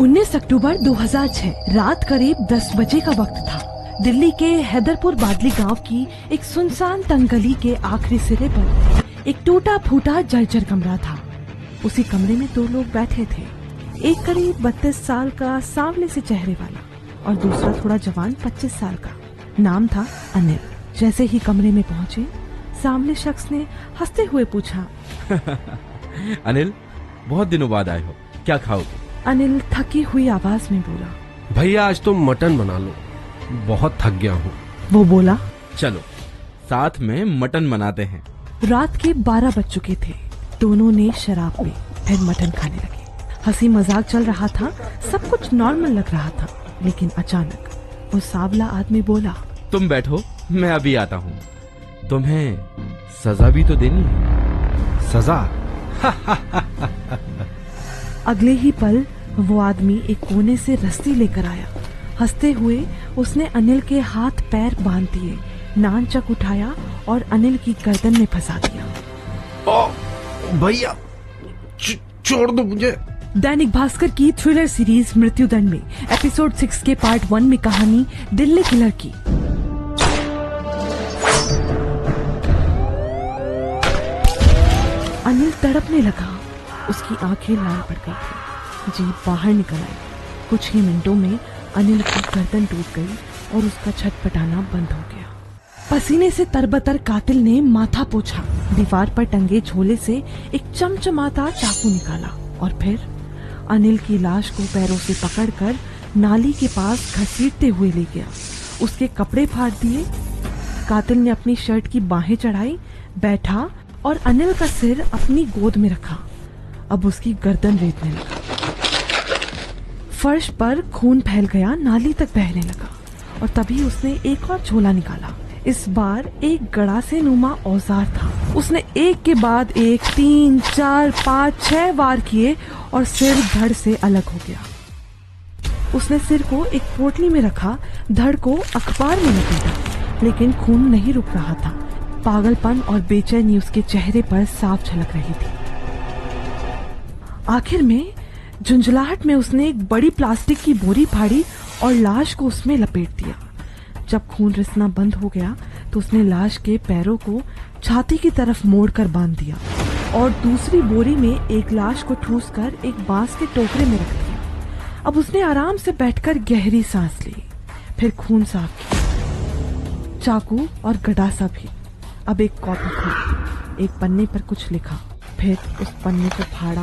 19 अक्टूबर 2006 रात करीब 10 बजे का वक्त था। दिल्ली के हैदरपुर बादली गांव की एक सुनसान तंग गली के आखिरी सिरे पर एक टूटा फूटा जर्जर कमरा था। उसी कमरे में 2 लोग बैठे थे। एक करीब 32 साल का सांवले से चेहरे वाला और दूसरा थोड़ा जवान 25 साल का। नाम था अनिल। जैसे ही कमरे में पहुंचे, सामने शख्स ने हंसते हुए पूछा, अनिल, बहुत दिनों बाद आए हो, क्या खाओगे? अनिल थकी हुई आवाज में बोला, भैया आज तुम मटन बना लो, बहुत थक गया हूँ। वो बोला, चलो साथ में मटन बनाते हैं। रात के 12 बज चुके थे। दोनों ने शराब पी, फिर मटन खाने लगे। हंसी मजाक चल रहा था, सब कुछ नॉर्मल लग रहा था। लेकिन अचानक वो सांवला आदमी बोला, तुम बैठो, मैं अभी आता हूँ। तुम्हें सजा भी तो देनी है। सजा? अगले ही पल वो आदमी एक कोने से रस्सी लेकर आया। हंसते हुए उसने अनिल के हाथ पैर बांध दिए, नानचक उठाया और अनिल की गर्दन में फंसा दिया। ओ भैया, छोड़ दो मुझे। दैनिक भास्कर की थ्रिलर सीरीज मृत्युदंड में एपिसोड 6 के पार्ट 1 में कहानी दिल्ली किलर की। अनिल तड़पने लगा, उसकी आंखें लाल पड़ गई थी, जीभ बाहर निकल आई। कुछ ही मिनटों में अनिल की गर्दन टूट गई और उसका छटपटाना बंद हो गया। पसीने से तरबतर कातिल ने माथा पोंछा, दीवार पर टंगे झोले से एक चमचमाता चाकू निकाला और फिर अनिल की लाश को पैरों से पकड़कर नाली के पास घसीटते हुए ले गया। उसके कपड़े फाड़ दिए। कातिल ने अपनी शर्ट की बाहें चढ़ाई, बैठा और अनिल का सिर अपनी गोद में रखा। अब उसकी गर्दन रेतने लगा। फर्श पर खून फैल गया, नाली तक बहने लगा और तभी उसने एक और झोला निकाला। इस बार एक गड़ासे नुमा औजार था। उसने एक के बाद एक 3, 4, 5, 6 वार किए और सिर धड़ से अलग हो गया। उसने सिर को एक पोटली में रखा, धड़ को अखबार में लपेटा, लेकिन खून नहीं रुक रहा था। पागलपन और बेचैनी उसके चेहरे पर साफ झलक रही थी। आखिर में झुंझलाहट में उसने एक बड़ी प्लास्टिक की बोरी फाड़ी और लाश को उसमें लपेट दिया। जब खून रिसना बंद हो गया तो उसने लाश के पैरों को छाती की तरफ मोड़कर बांध दिया और दूसरी बोरी में एक लाश को ठूसकर एक बांस के टोकरे में रख दिया। अब उसने आराम से बैठकर गहरी सांस ली, फिर खून साफ किया, चाकू और गडासा भी। अब एक कॉपी खोली, एक पन्ने पर कुछ लिखा, फिर उस पन्ने को फाड़ा